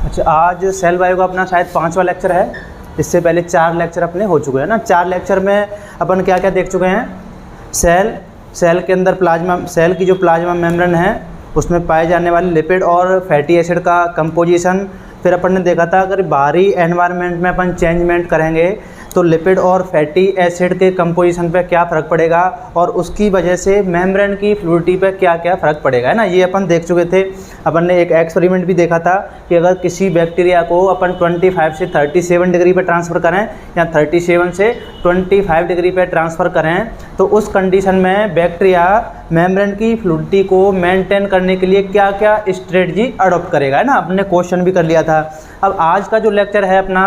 अच्छा, आज cell bio का अपना शायद 5वां लेक्चर है। इससे पहले 4 लेक्चर अपने हो चुके हैं ना। 4 लेक्चर में अपन क्या क्या देख चुके हैं। सेल के अंदर प्लाज्मा, सेल की जो प्लाज्मा मेम्ब्रेन है उसमें पाए जाने वाले लिपिड और फैटी एसिड का कंपोजिशन। फिर अपन ने देखा था अगर बाहरी एनवायरनमेंट में अपन चेंजमेंट करेंगे तो लिपिड और फैटी एसिड के कंपोजिशन पे क्या फ़र्क पड़ेगा और उसकी वजह से मेम्ब्रेन की फ्लूइडिटी पे क्या क्या फ़र्क पड़ेगा, है ना। ये अपन देख चुके थे। अपन ने एक एक्सपेरिमेंट भी देखा था कि अगर किसी बैक्टीरिया को अपन 25 से 37 डिग्री पे ट्रांसफ़र करें या 37 से 25 डिग्री पे ट्रांसफ़र करें तो उस कंडीशन में बैक्टीरिया मेम्ब्रेन की फ्लूइडिटी को मेंटेन करने के लिए क्या क्या स्ट्रेटजी अडॉप्ट करेगा, है ना। आपने क्वेश्चन भी कर लिया था। अब आज का जो लेक्चर है अपना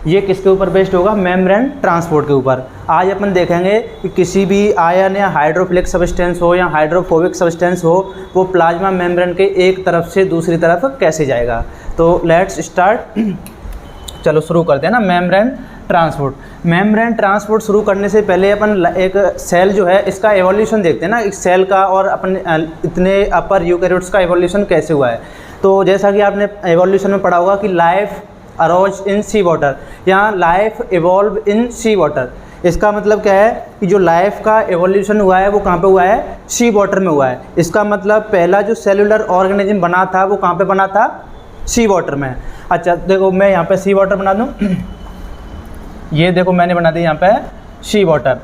ये किसके ऊपर बेस्ड होगा, मेम्ब्रेन ट्रांसपोर्ट के ऊपर। आज अपन देखेंगे कि किसी भी आयन या हाइड्रोफिलिक सब्सटेंस हो या हाइड्रोफोबिक सब्सटेंस हो वो प्लाज्मा मेम्ब्रेन के एक तरफ से दूसरी तरफ कैसे जाएगा। तो लेट्स स्टार्ट, चलो शुरू करते हैं ना। मेम्ब्रेन ट्रांसपोर्ट शुरू करने से पहले अपन एक सेल जो है इसका एवोल्यूशन देखते हैं ना। एक सेल का और अपन इतने अपर यूकैरियोट्स का एवोल्यूशन कैसे हुआ है। तो जैसा कि आपने एवोल्यूशन में पढ़ा होगा कि life arose in sea water या life evolve in sea water. इसका मतलब क्या है कि जो लाइफ का एवोल्यूशन हुआ है वो कहाँ पे हुआ है, सी वाटर में हुआ है। इसका मतलब पहला जो सेलुलर ऑर्गेनिज्म बना था वो कहाँ पे बना था, सी वाटर में। अच्छा देखो मैं यहाँ पे सी वाटर बना दूँ, ये देखो मैंने बना दी यहाँ पे सी वाटर।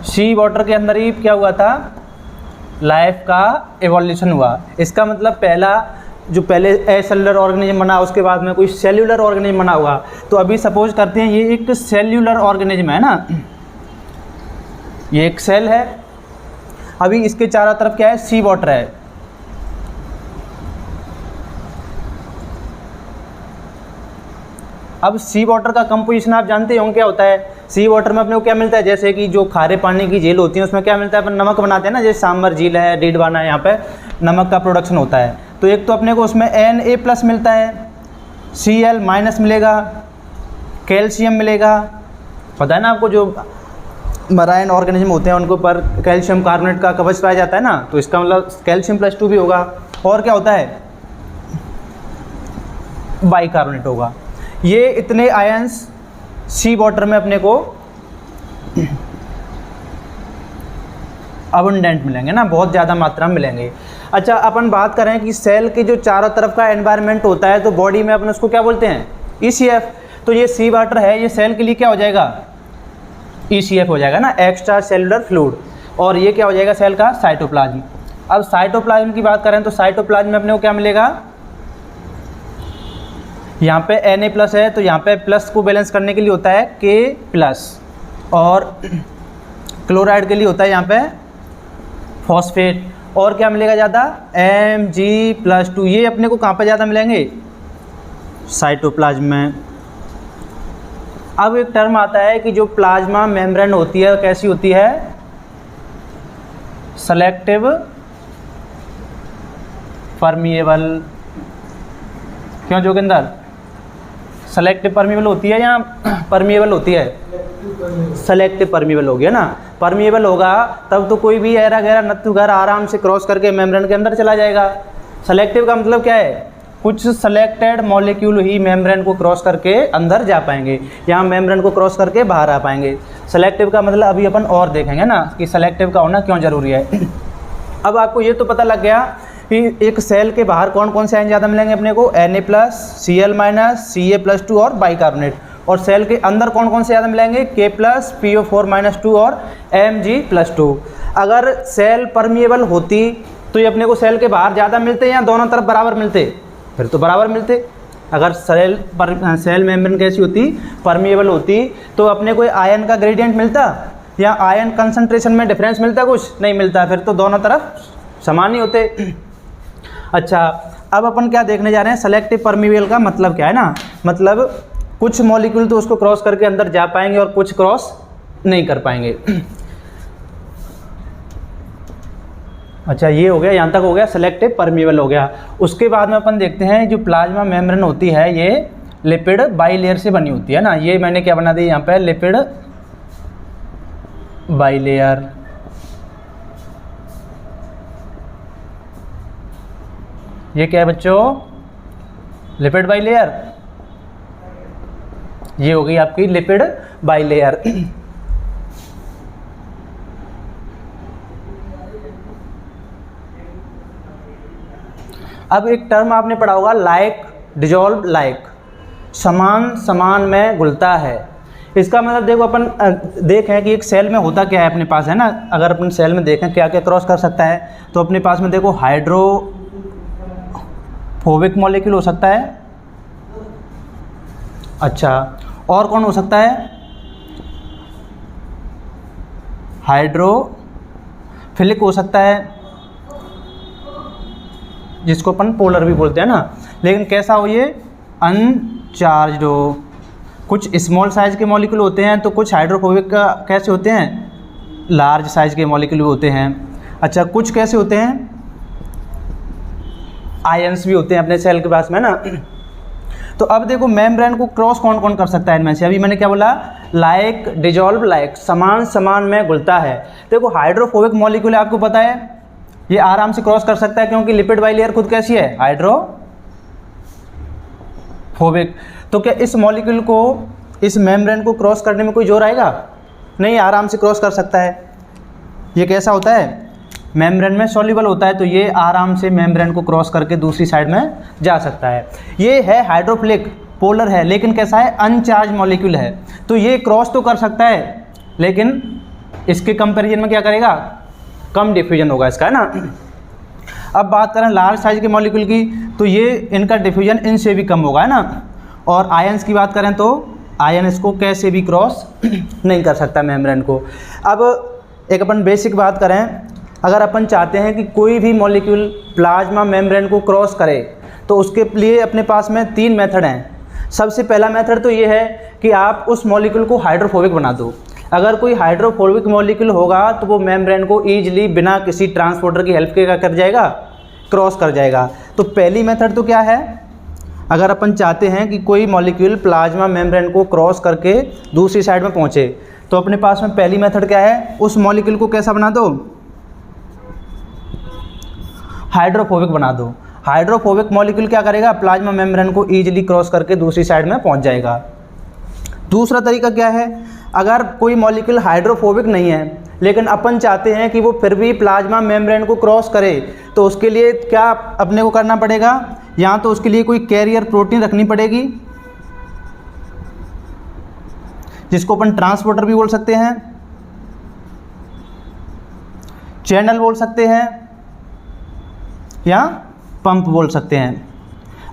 सी वाटर के अंदर ही क्या हुआ था, लाइफ का एवोल्यूशन हुआ। इसका मतलब पहले एसेलुलर ऑर्गेनिज्म बना, उसके बाद में कोई सेल्यूलर ऑर्गेनिज्म बना हुआ। तो अभी सपोज करते हैं ये एक सेल्यूलर ऑर्गेनिज्म है ना, ये एक सेल है। अभी इसके चारों तरफ क्या है, सी वाटर है। अब सी वाटर का कंपोजिशन आप जानते होंगे क्या होता है। सी वाटर में अपने को क्या मिलता है, जैसे कि जो खारे पानी की झील होती है उसमें क्या मिलता है, अपन नमक बनाते हैं ना, जैसे सांबर झील है, डीडवाना है, यहाँ पे नमक का प्रोडक्शन होता है। तो एक तो अपने को उसमें Na+ मिलता है, Cl- मिलेगा, कैल्शियम मिलेगा। पता है ना आपको, जो मराइन ऑर्गेनिज्म होते हैं उनको पर कैल्शियम कार्बोनेट का कवच पाया जाता है ना, तो इसका मतलब कैल्शियम+2 भी होगा। और क्या होता है, बाइकार्बोनेट होगा। ये इतने आयंस सी वाटर में अपने को अबंडेंट मिलेंगे ना, बहुत ज़्यादा मात्रा में मिलेंगे। अच्छा अपन बात करें कि सेल के जो चारों तरफ का एनवायरनमेंट होता है तो बॉडी में अपन उसको क्या बोलते हैं, ECF। तो ये सी वाटर है, ये सेल के लिए क्या हो जाएगा, ECF हो जाएगा ना, एक्स्ट्रा सेलुलर फ्लूइड। और ये क्या हो जाएगा सेल का, साइटोप्लाज्म। अब साइटोप्लाज्म की बात करें तो साइटोप्लाज्म में अपने को क्या मिलेगा, यहाँ पे Na+ है तो यहाँ पे प्लस को बैलेंस करने के लिए होता है K+, और क्लोराइड के लिए होता है यहाँ पे फॉस्फेट। और क्या मिलेगा ज़्यादा, Mg+2। ये अपने को कहाँ पे ज़्यादा मिलेंगे, साइटोप्लाज्म में। अब एक टर्म आता है कि जो प्लाज्मा मेम्ब्रेन होती है कैसी होती है, सेलेक्टिव परमिएबल। क्यों जोगिंदर, सेलेक्टिव परमिएबल होती है या परमिएबल होती है, सेलेक्टिव परमिएबल होगी, है ना। परमिएबल होगा तब तो कोई भी ऐरा गैरा नत्थु घर आराम से क्रॉस करके मेम्ब्रेन के अंदर चला जाएगा। सेलेक्टिव का मतलब क्या है, कुछ सेलेक्टेड मॉलिक्यूल ही मेम्ब्रेन को क्रॉस करके अंदर जा पाएंगे, यहाँ मेम्ब्रेन को क्रॉस करके बाहर आ पाएंगे। सेलेक्टिव का मतलब अभी अपन और देखेंगे ना कि सेलेक्टिव का होना क्यों ज़रूरी है। अब आपको ये तो पता लग गया कि एक सेल के बाहर कौन कौन से आयन ज़्यादा मिलेंगे अपने को, Na+, Cl-, Ca+2 और बाइकार्बोनेट। और सेल के अंदर कौन कौन से ज़्यादा मिलेंगे, K+, PO4-2 और Mg+2। अगर सेल परमिएबल होती तो ये अपने को सेल के बाहर ज़्यादा मिलते या दोनों तरफ बराबर मिलते, फिर तो बराबर मिलते। अगर सेल मेम्ब्रेन कैसी होती, परमिएबल होती, तो अपने को आयन का ग्रेडियंट मिलता या आयन कंसंट्रेशन में डिफरेंस मिलता, कुछ नहीं मिलता, फिर तो दोनों तरफ समान ही होते। अच्छा अब अपन क्या देखने जा रहे हैं, सेलेक्टिव परमिएबल का मतलब क्या है ना, मतलब कुछ मॉलिक्यूल तो उसको क्रॉस करके अंदर जा पाएंगे और कुछ क्रॉस नहीं कर पाएंगे। अच्छा ये हो गया, यहाँ तक हो गया, सेलेक्टिव परमिएबल हो गया। उसके बाद में अपन देखते हैं जो प्लाज्मा मेम्ब्रेन होती है ये लिपिड बाइलेयर से बनी होती है ना। ये मैंने क्या बना दी यहाँ पे, लिपिड बाइलेयर। ये क्या है बच्चों, लिपिड बाइलेयर, ये हो गई आपकी लिपिड बाइलेयर। अब एक टर्म आपने पढ़ा होगा लाइक, डिजॉल्व लाइक, समान समान में घुलता है। इसका मतलब देखो अपन देखें कि एक सेल में होता क्या है अपने पास, है ना। अगर अपन सेल में देखें क्या क्या क्रॉस कर सकता है, तो अपने पास में देखो हाइड्रोफोबिक मॉलिक्यूल हो सकता है। अच्छा, और कौन हो सकता है? हाइड्रोफिलिक हो सकता है, जिसको अपन पोलर भी बोलते हैं ना। लेकिन कैसा हो ये? अनचार्ज्ड हो। कुछ स्मॉल साइज के मॉलिक्यूल होते हैं, तो कुछ हाइड्रोफोबिक का कैसे होते हैं? लार्ज साइज के मॉलिक्यूल होते हैं। अच्छा, कुछ कैसे होते हैं? आयंस भी होते हैं अपने सेल के पास में ना। तो अब देखो मेम्ब्रेन को क्रॉस कौन कौन कर सकता है इनमें से? अभी मैंने क्या बोला? लाइक, डिजॉल्व लाइक, समान समान में घुलता है। देखो हाइड्रोफोबिक मॉलिक्यूल आपको पता है ये आराम से क्रॉस कर सकता है, क्योंकि लिपिड बाइलेयर खुद कैसी है? हाइड्रोफोबिक। तो क्या इस मॉलिक्यूल को, इस मेम्ब्रेन को क्रॉस करने में कोई जोर आएगा? नहीं, आराम से क्रॉस कर सकता है। ये कैसा होता है? मेम्ब्रेन में सॉल्युबल होता है, तो ये आराम से मेम्ब्रेन को क्रॉस करके दूसरी साइड में जा सकता है। ये है हाइड्रोफिलिक, पोलर है, लेकिन कैसा है? अनचार्ज मॉलिक्यूल है। तो ये क्रॉस तो कर सकता है, लेकिन इसके कंपैरिजन में क्या करेगा? कम डिफ्यूजन होगा इसका, है ना। अब बात करें लार्ज साइज के मॉलिक्यूल की, तो ये इनका डिफ्यूजन इनसे भी कम होगा, है ना। और आयंस की बात करें तो आयन इसको कैसे भी क्रॉस नहीं कर सकता मेम्ब्रेन को। अब एक अपन बेसिक बात करें, अगर अपन चाहते हैं कि कोई भी मॉलिक्यूल प्लाज्मा मेम्ब्रेन को क्रॉस करे, तो उसके लिए अपने पास में 3 मेथड हैं। सबसे पहला मेथड तो ये है कि आप उस मॉलिक्यूल को हाइड्रोफोबिक बना दो। अगर कोई हाइड्रोफोबिक मॉलिक्यूल होगा तो वो मेम्ब्रेन को ईजिली बिना किसी ट्रांसपोर्टर की हेल्प के क्या कर जाएगा? क्रॉस कर जाएगा। तो पहली मेथड तो क्या है? अगर अपन चाहते हैं कि कोई मॉलिक्यूल प्लाज्मा मेम्ब्रेन को क्रॉस करके दूसरी साइड में पहुंचे, तो अपने पास में पहली मेथड क्या है? उस मॉलिक्यूल को कैसा बना दो? हाइड्रोफोबिक बना दो। हाइड्रोफोबिक मॉलिक्यूल क्या करेगा? प्लाज्मा मेम्ब्रेन को ईजिली क्रॉस करके दूसरी साइड में पहुंच जाएगा। दूसरा तरीका क्या है? अगर कोई मॉलिक्यूल हाइड्रोफोबिक नहीं है, लेकिन अपन चाहते हैं कि वो फिर भी प्लाज्मा मेम्ब्रेन को क्रॉस करे, तो उसके लिए क्या अपने को करना पड़ेगा? या तो उसके लिए कोई कैरियर प्रोटीन रखनी पड़ेगी, जिसको अपन ट्रांसपोर्टर भी बोल सकते हैं, चैनल बोल सकते हैं, या पंप बोल सकते हैं।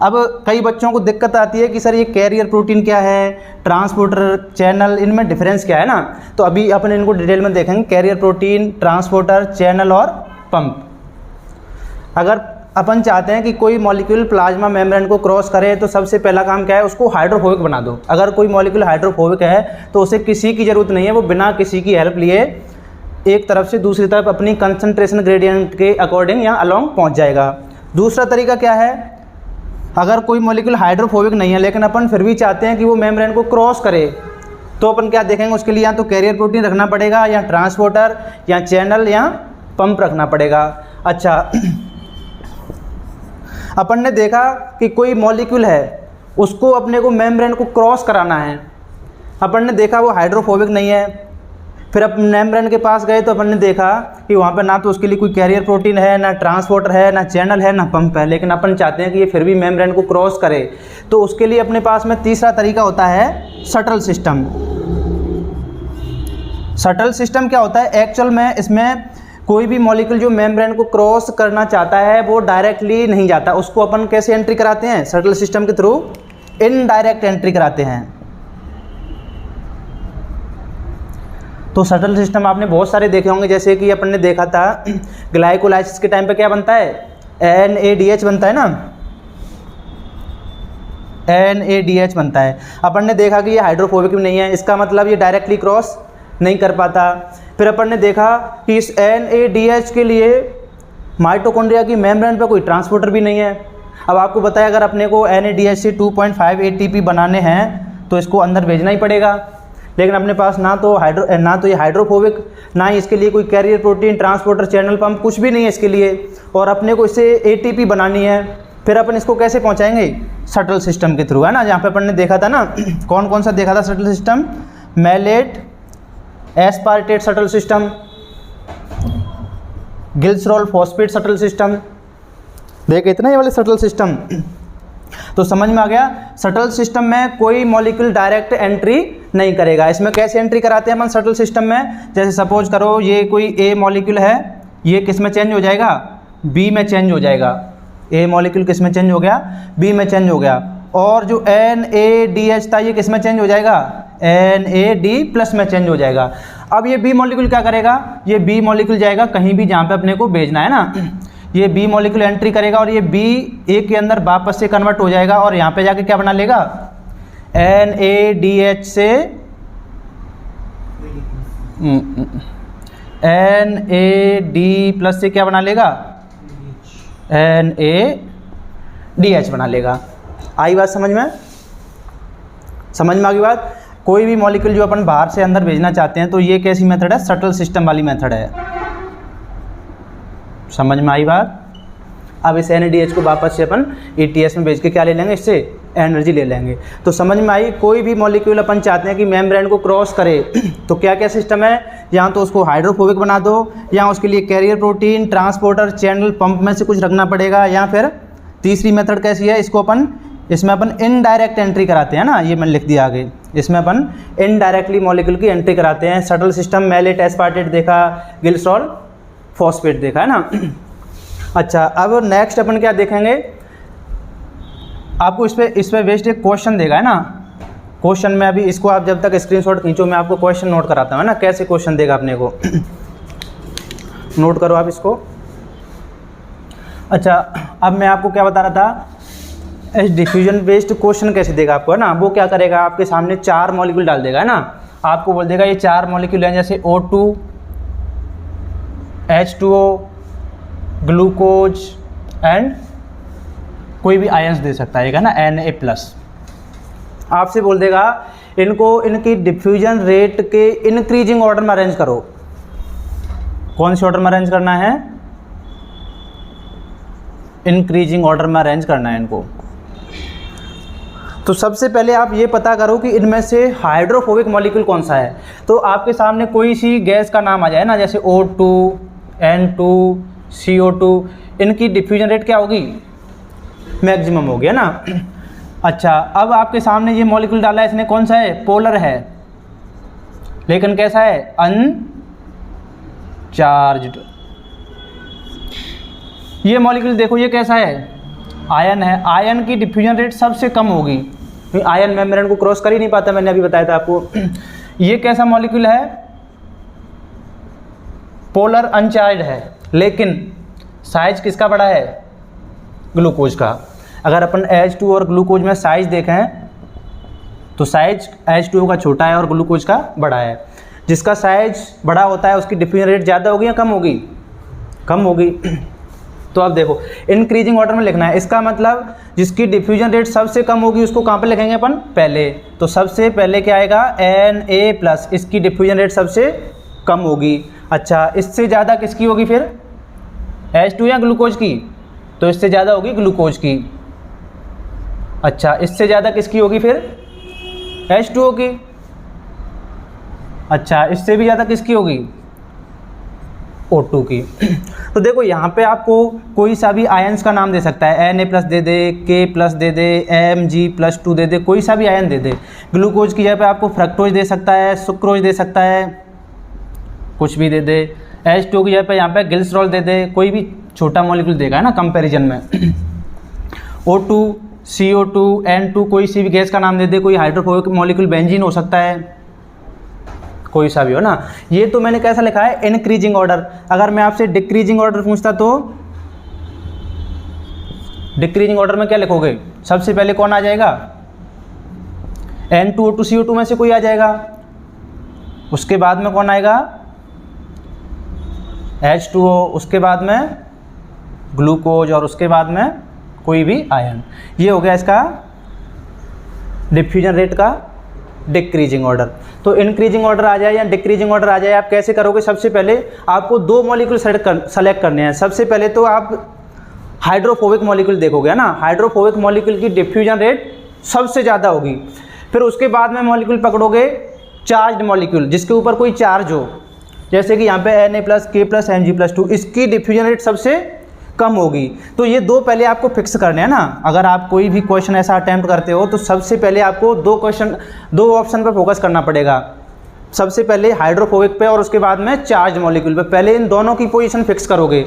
अब कई बच्चों को दिक्कत आती है कि सर ये कैरियर प्रोटीन क्या है, ट्रांसपोर्टर, चैनल, इनमें डिफरेंस क्या है ना। तो अभी अपन इनको डिटेल में देखेंगे, कैरियर प्रोटीन, ट्रांसपोर्टर, चैनल और पंप। अगर अपन चाहते हैं कि कोई मॉलिक्यूल प्लाज्मा मेम्ब्रेन को क्रॉस करे, तो सबसे पहला काम क्या है? उसको हाइड्रोफोबिक बना दो। अगर कोई मॉलिक्यूल हाइड्रोफोबिक है तो उसे किसी की ज़रूरत नहीं है, वो बिना किसी की हेल्प लिए एक तरफ से दूसरी तरफ अपनी कंसंट्रेशन ग्रेडियंट के अकॉर्डिंग या अलोंग पहुँच जाएगा। दूसरा तरीका क्या है? अगर कोई मॉलिक्यूल हाइड्रोफोबिक नहीं है, लेकिन अपन फिर भी चाहते हैं कि वो मेम्ब्रेन को क्रॉस करे, तो अपन क्या देखेंगे? उसके लिए या तो कैरियर प्रोटीन रखना पड़ेगा, या ट्रांसपोर्टर, या चैनल, या पंप रखना पड़ेगा। अच्छा, अपन ने देखा कि कोई मॉलिक्यूल है, उसको अपने को मेम्ब्रेन को क्रॉस कराना है। अपन ने देखा वो हाइड्रोफोबिक नहीं है, फिर अपन मेम्ब्रेन के पास गए तो अपन ने देखा कि वहाँ पर ना तो उसके लिए कोई कैरियर प्रोटीन है, ना ट्रांसपोर्टर है, ना चैनल है, ना पंप है, लेकिन अपन चाहते हैं कि ये फिर भी मेम्ब्रेन को क्रॉस करे। तो उसके लिए अपने पास में तीसरा तरीका होता है शटल सिस्टम। शटल सिस्टम क्या होता है? एक्चुअल में इसमें कोई भी मॉलिक्यूल जो मेम्ब्रेन को क्रॉस करना चाहता है वो डायरेक्टली नहीं जाता। उसको अपन कैसे एंट्री कराते हैं? शटल सिस्टम के थ्रू इनडायरेक्ट एंट्री कराते हैं। तो शटल सिस्टम आपने बहुत सारे देखे होंगे, जैसे कि अपन ने देखा था ग्लाइकोलाइसिस के टाइम पे क्या बनता है? NADH बनता है ना, NADH बनता है। अपन ने देखा कि ये हाइड्रोफोबिक भी नहीं है, इसका मतलब ये डायरेक्टली क्रॉस नहीं कर पाता। फिर अपन ने देखा कि इस NADH के लिए माइटोकॉन्ड्रिया की मेम्ब्रेन पे कोई ट्रांसपोर्टर भी नहीं है। अब आपको बताया अगर अपने को NADH से 2.5 ATP बनाने हैं तो इसको अंदर भेजना ही पड़ेगा, लेकिन अपने पास ना तो ये हाइड्रोफोबिक, ना ही इसके लिए कोई carrier protein, transporter, channel, pump कुछ भी नहीं है इसके लिए। और अपने को इससे ATP बनानी है, फिर अपन इसको कैसे पहुंचाएंगे, शटल सिस्टम के थ्रू, है ना। जहाँ पे अपन ने देखा था ना, कौन कौन सा देखा था shuttle system, malate aspartate shuttle system, glycerol phosphate shuttle system, देखे इतना ये वाले शटल सिस्टम। तो समझ में आ गया, शटल सिस्टम में कोई मॉलिक्यूल डायरेक्ट एंट्री नहीं करेगा। इसमें कैसे एंट्री कराते हैं अपन शटल सिस्टम में, जैसे सपोज करो ये कोई ए मॉलिक्यूल है, ये किस में चेंज हो जाएगा, बी में चेंज हो जाएगा। ए मॉलिक्यूल किस में चेंज हो गया, बी में चेंज हो गया। और जो NADH था ये किस में चेंज हो जाएगा, NAD+ में चेंज हो जाएगा। अब ये बी मॉलिक्यूल क्या करेगा, ये बी मॉलिक्यूल जाएगा कहीं भी जहाँ पे अपने को भेजना है ना, ये बी मॉलिक्यूल एंट्री करेगा और ये बी ए के अंदर वापस से कन्वर्ट हो जाएगा और यहाँ पे जाके क्या बना लेगा, NADH से NAD+ से क्या बना लेगा, NADH बना लेगा। आई बात समझ में, समझ में आ गई बात। कोई भी मॉलिक्यूल जो अपन बाहर से अंदर भेजना चाहते हैं तो ये कैसी मेथड है, शटल सिस्टम वाली मेथड है। समझ में आई बात। अब इस NADH को वापस से अपन ETS में भेज के क्या ले लेंगे, इससे एनर्जी ले लेंगे। तो समझ में आई, कोई भी मॉलिक्यूल अपन चाहते हैं कि मेम्ब्रेन को क्रॉस करे तो क्या क्या सिस्टम है, या तो उसको हाइड्रोफोबिक बना दो, या उसके लिए carrier protein, transporter, channel, pump में से कुछ रखना पड़ेगा, या फिर तीसरी मेथड कैसी है, इसमें अपन इनडायरेक्ट एंट्री कराते हैं ना, ये मैंने लिख दिया आगे, इसमें अपन इनडायरेक्टली मॉलिक्यूल की एंट्री कराते हैं। शटल सिस्टम मैलेट एस्पार्टेट देखा, गिल्सरॉल फॉस्फेट देखा है ना। अच्छा, अब नेक्स्ट अपन क्या देखेंगे, आपको इस पे वेस्ट एक क्वेश्चन देगा, है ना। क्वेश्चन में अभी इसको आप जब तक स्क्रीनशॉट खींचो मैं आपको क्वेश्चन नोट कराता हूँ, है ना, कैसे क्वेश्चन देगा अपने को। नोट करो आप इसको। अच्छा, अब मैं आपको क्या बता रहा था, डिफ्यूजन बेस्ड क्वेश्चन कैसे देगा आपको, है ना। वो क्या करेगा, आपके सामने 4 मॉलिक्यूल डाल देगा, है ना। आपको बोल देगा ये 4 मॉलिक्यूल हैं, जैसे O2, H2O, ग्लूकोज एंड कोई भी आयंस दे सकता है ना, Na+। आपसे बोल देगा इनको इनकी डिफ्यूजन रेट के इंक्रीजिंग ऑर्डर में अरेंज करो। कौन से ऑर्डर में अरेंज करना है, इंक्रीजिंग ऑर्डर में अरेंज करना है इनको। तो सबसे पहले आप ये पता करो कि इनमें से हाइड्रोफोबिक मॉलिक्यूल कौन सा है। तो आपके सामने कोई सी गैस का नाम आ जाए ना, जैसे O2, N2, CO2, इनकी डिफ्यूजन रेट क्या होगी, मैक्सिमम हो गया ना। अच्छा, अब आपके सामने ये मॉलिक्यूल डाला है, इसने कौन सा है, पोलर है, लेकिन कैसा है, अनचार्ज्ड। ये मॉलिक्यूल देखो ये कैसा है, आयन है। आयन की डिफ्यूजन रेट सबसे कम होगी, आयन मेम्ब्रेन को क्रॉस कर ही नहीं पाता, मैंने अभी बताया था आपको। ये कैसा मॉलिक्यूल है, पोलर अनचार्ज्ड है, लेकिन साइज किसका बड़ा है, ग्लूकोज का। अगर अपन H2 और ग्लूकोज में साइज देखें तो साइज H2O का छोटा है और ग्लूकोज का बड़ा है। जिसका साइज बड़ा होता है उसकी डिफ्यूजन रेट ज़्यादा होगी या कम होगी, कम होगी। तो अब देखो इंक्रीजिंग ऑर्डर में लिखना है, इसका मतलब जिसकी डिफ्यूजन रेट सबसे कम होगी उसको कहाँ पे लिखेंगे अपन, पहले। तो सबसे पहले क्या आएगा, Na+, इसकी डिफ्यूजन रेट सबसे कम होगी। अच्छा, इससे ज़्यादा किसकी होगी फिर, H2 या ग्लूकोज की, तो इससे ज़्यादा होगी ग्लूकोज की। अच्छा, इससे ज़्यादा किसकी होगी फिर, H2O की। अच्छा, इससे भी ज़्यादा किसकी होगी, O2 की। तो देखो यहाँ पे आपको कोई सा भी आयंस का नाम दे सकता है, Na+ दे दे, K+ दे दे, Mg+2 दे दे, कोई सा भी आयन दे दे। ग्लूकोज की जगह पे आपको फ्रक्टोज दे सकता है, सुक्रोज दे सकता है, कुछ भी दे दे। H2O की जगह पे यहाँ पे गिल्सरॉल दे दे, कोई भी छोटा मॉलिक्यूल देगा, है ना, कंपैरिजन में। O2, CO2, N2, कोई सी भी गैस का नाम दे दे, कोई हाइड्रोफोबिक मॉलिक्यूल बेंजीन हो सकता है, कोई सा भी हो ना। ये तो मैंने कैसा लिखा है, इंक्रीजिंग ऑर्डर। अगर मैं आपसे डिक्रीजिंग ऑर्डर पूछता तो डिक्रीजिंग ऑर्डर में क्या लिखोगे, सबसे पहले कौन आ जाएगा, N2O2 CO2 में से कोई आ जाएगा, उसके बाद में कौन आएगा, H2O, उसके बाद में ग्लूकोज, और उसके बाद में कोई भी आयन। ये हो गया इसका डिफ्यूजन रेट का डिक्रीजिंग ऑर्डर। तो इंक्रीजिंग ऑर्डर आ जाए या डिक्रीजिंग ऑर्डर आ जाए, आप कैसे करोगे, सबसे पहले आपको 2 मॉलिक्यूल सेलेक्ट करने हैं। सबसे पहले तो आप हाइड्रोफोबिक मॉलिक्यूल देखोगे, है ना, हाइड्रोफोबिक मॉलिक्यूल की डिफ्यूजन रेट सबसे ज़्यादा होगी। फिर उसके बाद में मॉलिक्यूल पकड़ोगे चार्ज्ड मॉलिक्यूल जिसके ऊपर कोई चार्ज हो, जैसे कि यहाँ पे Na+, K+, Mg+2, इसकी डिफ्यूजन रेट सबसे कम होगी। तो ये दो पहले आपको फिक्स करने हैं ना। अगर आप कोई भी क्वेश्चन ऐसा अटेम्प्ट करते हो तो सबसे पहले आपको दो ऑप्शन पर फोकस करना पड़ेगा। सबसे पहले हाइड्रोफोबिक पे और उसके बाद में चार्ज मॉलिक्यूल पे। पहले इन दोनों की पोजीशन फिक्स करोगे।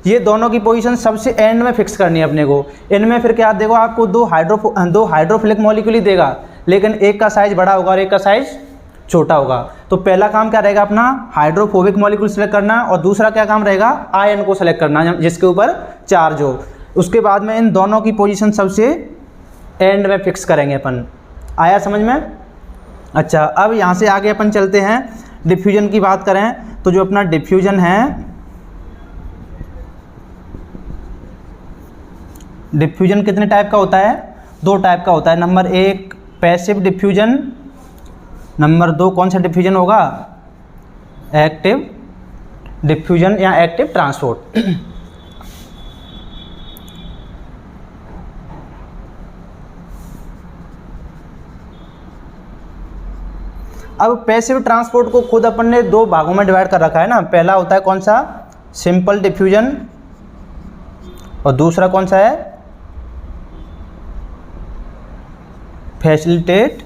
ये दोनों की पोजीशन सबसे एंड में फिक्स करनी है अपने को। इनमें फिर क्या देगा आपको, दो हाइड्रोफिलिक मॉलिक्यूल ही देगा, लेकिन एक का साइज बड़ा होगा और एक का साइज छोटा होगा। तो पहला काम क्या रहेगा अपना, हाइड्रोफोबिक मॉलिक्यूल सेलेक्ट करना, और दूसरा क्या काम रहेगा, आयन को सेलेक्ट करना जिसके ऊपर चार्ज हो। उसके बाद में इन दोनों की पोजीशन सबसे एंड में फिक्स करेंगे अपन। आया समझ में? अच्छा, अब यहाँ से आगे अपन चलते हैं। डिफ्यूजन की बात करें तो जो अपना डिफ्यूजन है, डिफ्यूजन कितने टाइप का होता है, दो टाइप का होता है। नंबर 1 पैसिव डिफ्यूजन, नंबर 2 कौन सा डिफ्यूजन होगा, एक्टिव डिफ्यूजन या एक्टिव ट्रांसपोर्ट। अब पैसिव ट्रांसपोर्ट को खुद अपन ने दो भागों में डिवाइड कर रखा है ना। पहला होता है कौन सा, सिंपल डिफ्यूजन, और दूसरा कौन सा है, फैसिलिटेट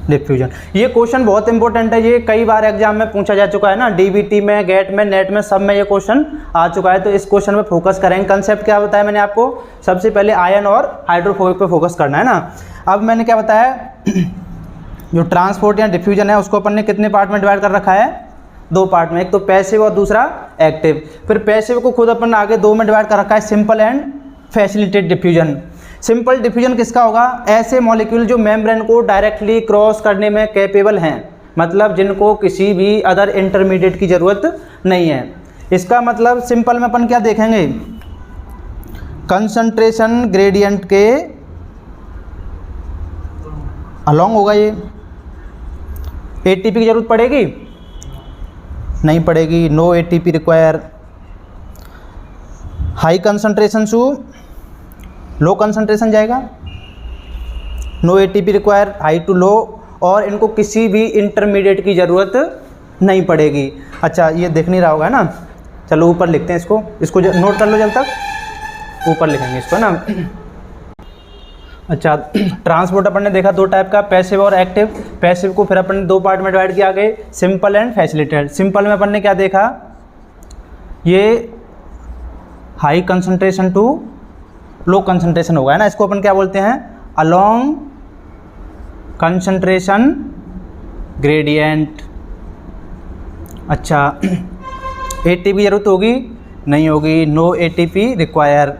डिफ्यूजन। ये क्वेश्चन बहुत इंपॉर्टेंट है, ये कई बार एग्जाम में पूछा जा चुका है ना, डीबीटी में, गेट में, नेट में, सब में ये क्वेश्चन आ चुका है। तो इस क्वेश्चन में फोकस करेंगे। कंसेप्ट क्या बताया मैंने आपको, सबसे पहले आयन और हाइड्रोफोबिक पे फोकस करना है ना। अब मैंने क्या बताया, जो ट्रांसपोर्ट या डिफ्यूजन है उसको अपन ने कितने पार्ट में डिवाइड कर रखा है, दो पार्ट में, एक तो पैसिव और दूसरा एक्टिव। फिर पैसिव को खुद अपन ने आगे दो में डिवाइड कर रखा है, simple and facilitate diffusion. Simple diffusion किसका होगा, ऐसे मॉलिक्यूल जो मेम्ब्रेन को डायरेक्टली क्रॉस करने में कैपेबल हैं, मतलब जिनको किसी भी अदर इंटरमीडिएट की ज़रूरत नहीं है। इसका मतलब सिंपल में अपन क्या देखेंगे, कंसंट्रेशन ग्रेडियंट के अलोंग होगा। ये एटीपी की ज़रूरत पड़ेगी, नहीं पड़ेगी, no ATP require. High concentration to low concentration जाएगा, no ATP require, high to low, और इनको किसी भी इंटरमीडिएट की ज़रूरत नहीं पड़ेगी। अच्छा, ये देख नहीं रहा होगा ना, चलो ऊपर लिखते हैं इसको नोट कर लो जब तक, ऊपर लिखेंगे इसको ना। अच्छा, ट्रांसपोर्ट अपन ने देखा दो टाइप का, पैसिव और एक्टिव। पैसिव को फिर अपन ने दो पार्ट में डिवाइड किया आगे, सिंपल एंड फैसिलिटेटेड। सिंपल में अपन ने क्या देखा, ये high concentration to low concentration होगा, है ना। इसको अपन क्या बोलते हैं, अलोंग कंसंट्रेशन ग्रेडियंट। अच्छा, एटीपी जरूरत होगी, नहीं होगी, नो एटीपी रिक्वायर।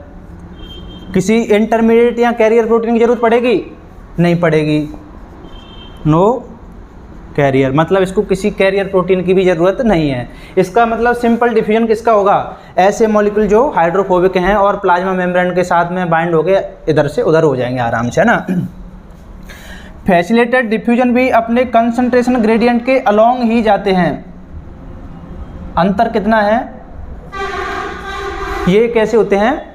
किसी इंटरमीडिएट या कैरियर प्रोटीन की जरूरत पड़ेगी, नहीं पड़ेगी, नो कैरियर, मतलब इसको किसी कैरियर प्रोटीन की भी ज़रूरत नहीं है। इसका मतलब सिंपल डिफ्यूजन किसका होगा, ऐसे मॉलिक्यूल जो हाइड्रोफोबिक हैं और प्लाज्मा मेम्ब्रेन के साथ में बाइंड होके इधर से उधर हो जाएंगे आराम से, है ना। फैसिलिटेटेड डिफ्यूजन भी अपने कंसंट्रेशन ग्रेडियंट के अलोंग ही जाते हैं। अंतर कितना है, ये कैसे होते हैं,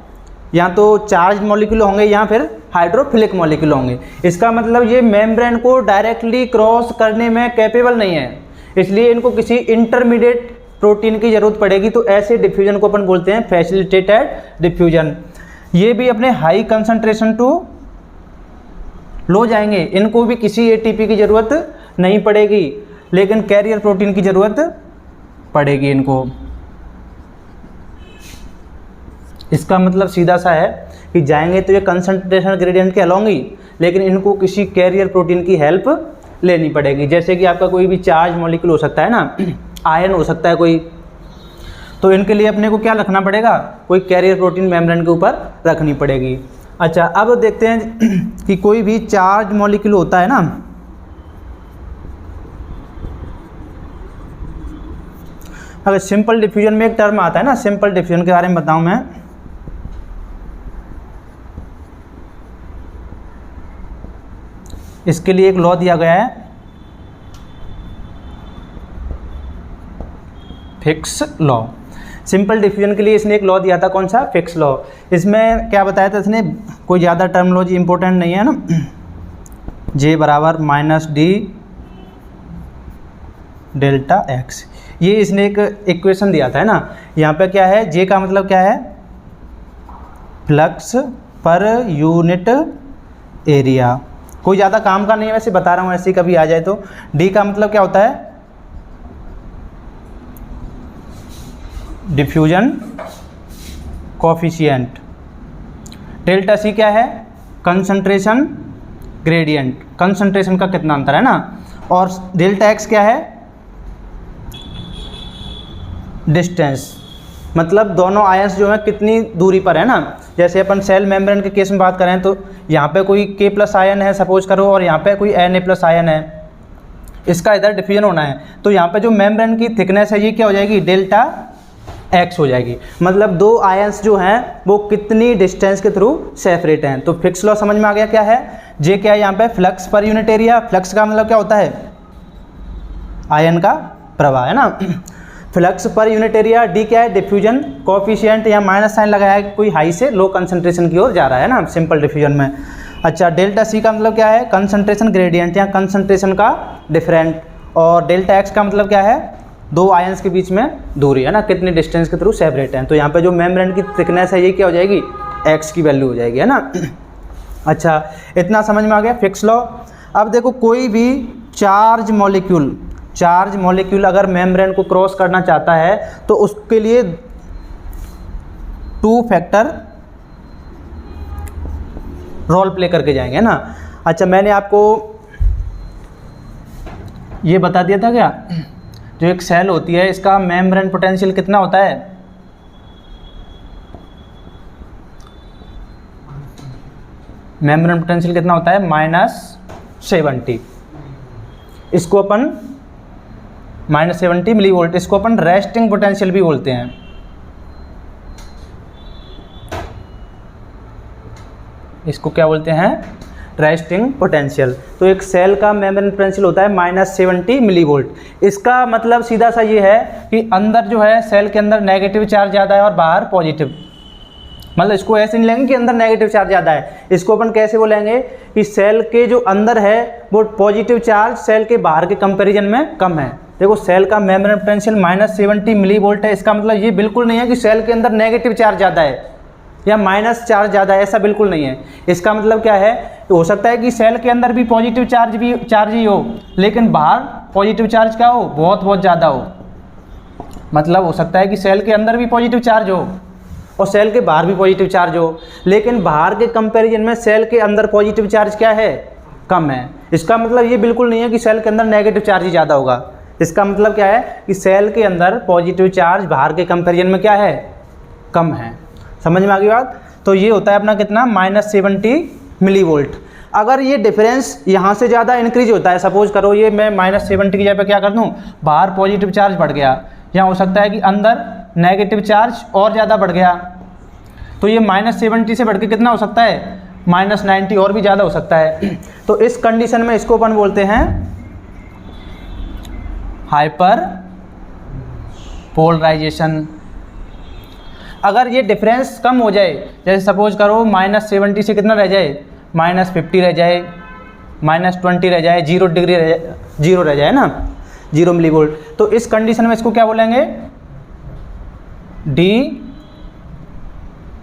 या तो चार्ज मॉलिक्यूल होंगे या फिर हाइड्रोफिलिक मॉलिक्यूल होंगे। इसका मतलब ये मेम्ब्रेन को डायरेक्टली क्रॉस करने में कैपेबल नहीं है, इसलिए इनको किसी इंटरमीडिएट प्रोटीन की ज़रूरत पड़ेगी। तो ऐसे डिफ्यूजन को अपन बोलते हैं फैसिलिटेटेड डिफ्यूजन। ये भी अपने हाई कंसंट्रेशन टू लो जाएंगे, इनको भी किसी एटीपी की ज़रूरत नहीं पड़ेगी, लेकिन कैरियर प्रोटीन की ज़रूरत पड़ेगी इनको। इसका मतलब सीधा सा है कि जाएंगे तो ये कंसंट्रेशन ग्रेडियंट के अलोंग ही, लेकिन इनको किसी कैरियर प्रोटीन की हेल्प लेनी पड़ेगी। जैसे कि आपका कोई भी चार्ज मॉलिक्यूल हो सकता है ना, आयन हो सकता है कोई, तो इनके लिए अपने को क्या रखना पड़ेगा, कोई कैरियर प्रोटीन मेम्ब्रेन के ऊपर रखनी पड़ेगी। अच्छा, अब देखते हैं कि कोई भी चार्ज मॉलिक्यूल होता है ना, अगर सिंपल डिफ्यूजन में एक टर्म आता है ना, सिंपल डिफ्यूजन के बारे में बताऊं मैं, इसके लिए एक लॉ दिया गया है, फिक्स लॉ। सिंपल डिफ्यूजन के लिए इसने एक लॉ दिया था, कौन सा, फिक्स लॉ। इसमें क्या बताया था इसने, कोई ज़्यादा टर्मिनोलॉजी इंपॉर्टेंट नहीं है ना, J बराबर माइनस डी डेल्टा एक्स, ये इसने एक इक्वेशन दिया था, है ना। यहाँ पे क्या है, J का मतलब क्या है, फ्लक्स पर यूनिट एरिया, कोई ज़्यादा काम का नहीं है, वैसे बता रहा हूँ ऐसे ही कभी आ जाए तो। D का मतलब क्या होता है, डिफ्यूजन कोफिशिएंट। डेल्टा C क्या है, कंसंट्रेशन ग्रेडियंट, कंसंट्रेशन का कितना अंतर है ना। और डेल्टा X क्या है, डिस्टेंस, मतलब दोनों आयंस जो है कितनी दूरी पर है ना। जैसे अपन सेल मेम्ब्रेन के केस में बात करें तो यहाँ पे कोई K+ आयन है सपोज करो, और यहाँ पे कोई Na+ आयन है, इसका इधर डिफ्यूजन होना है, तो यहाँ पे जो मेम्ब्रेन की थिकनेस है ये क्या हो जाएगी, डेल्टा X हो जाएगी। मतलब दो आयंस जो हैं वो कितनी डिस्टेंस के थ्रू सेपरेट हैं। तो फिक्स लॉ समझ में आ गया क्या है, J क्या है यहाँ पे, flux per unit area, flux का मतलब क्या होता है, आयन का प्रवाह, है ना। Flux per unit area, D क्या है, डिफ्यूजन कोफिशिएंट, यहाँ माइनस साइन लगाया है, कोई हाई से लो कंसंट्रेशन की ओर जा रहा है ना सिंपल डिफ्यूजन में। अच्छा, डेल्टा C का मतलब क्या है, कंसंट्रेशन ग्रेडियंट, यहाँ कंसंट्रेशन का डिफरेंट। और डेल्टा X का मतलब क्या है, दो आयंस के बीच में दूरी, है ना, कितनी डिस्टेंस के थ्रू सेपरेट हैं। तो यहाँ पे जो मेम्ब्रेन की थिकनेस है ये क्या हो जाएगी, X की वैल्यू हो जाएगी, है ना। अच्छा, इतना समझ में आ गया फिक्स लॉ। अब देखो कोई भी चार्ज मॉलिक्यूल अगर मेम्ब्रेन को क्रॉस करना चाहता है तो उसके लिए 2 फैक्टर रोल प्ले करके जाएंगे, है ना। अच्छा, मैंने आपको ये बता दिया था क्या, जो एक सेल होती है इसका मेम्ब्रेन पोटेंशियल कितना होता है, मेम्ब्रेन पोटेंशियल कितना होता है, -70। इसको अपन -70 मिलीवोल्ट, इसको अपन रेस्टिंग पोटेंशियल भी बोलते हैं। इसको क्या बोलते हैं, रेस्टिंग पोटेंशियल। तो एक सेल का मेम्ब्रेन पोटेंशियल होता है -70 मिलीवोल्ट। इसका मतलब सीधा सा ये है कि अंदर जो है सेल के अंदर नेगेटिव चार्ज ज़्यादा है और बाहर पॉजिटिव। मतलब इसको ऐसे नहीं लेंगे कि अंदर नेगेटिव चार्ज ज़्यादा है, इसको अपन कैसे बोलेंगे कि सेल के जो अंदर है वो पॉजिटिव चार्ज सेल के बाहर के कंपैरिजन में कम है। देखो सेल का मेम्ब्रेन पोटेंशियल -70 मिलीवोल्ट है, इसका मतलब ये बिल्कुल नहीं है कि सेल के अंदर नेगेटिव चार्ज ज़्यादा है या माइनस चार्ज ज़्यादा है, ऐसा बिल्कुल नहीं है। इसका मतलब क्या है, हो सकता है कि सेल के अंदर भी पॉजिटिव चार्ज ही हो, लेकिन बाहर पॉजिटिव चार्ज क्या हो, बहुत ज़्यादा हो। मतलब हो सकता है कि सेल के अंदर भी पॉजिटिव चार्ज हो और सेल के बाहर भी पॉजिटिव चार्ज हो, लेकिन बाहर के कंपैरिजन में सेल के अंदर पॉजिटिव चार्ज क्या है, कम है। इसका मतलब ये बिल्कुल नहीं है कि सेल के अंदर नेगेटिव चार्ज ही ज़्यादा होगा। इसका मतलब क्या है कि सेल के अंदर पॉजिटिव चार्ज बाहर के कंपैरिजन में क्या है, कम है। समझ में आ गई बात। तो ये होता है अपना कितना, -70 मिलीवोल्ट। अगर ये डिफरेंस यहाँ से ज़्यादा इंक्रीज होता है, सपोज करो ये मैं -70 की जगह पे क्या कर दूँ, बाहर पॉजिटिव चार्ज बढ़ गया, या हो सकता है कि अंदर नेगेटिव चार्ज और ज़्यादा बढ़ गया, तो ये -70 से बढ़ के कितना हो सकता है, -90 और भी ज़्यादा हो सकता है। तो इस कंडीशन में इसको अपन बोलते हैं हाइपर पोलराइजेशन। अगर ये डिफरेंस कम हो जाए, जैसे सपोज करो -70 से कितना रह जाए, -50 रह जाए, -20 रह जाए, 0 डिग्री जीरो रह जाए ना, 0 मिलीवोल्ट, तो इस कंडीशन में इसको क्या बोलेंगे, डी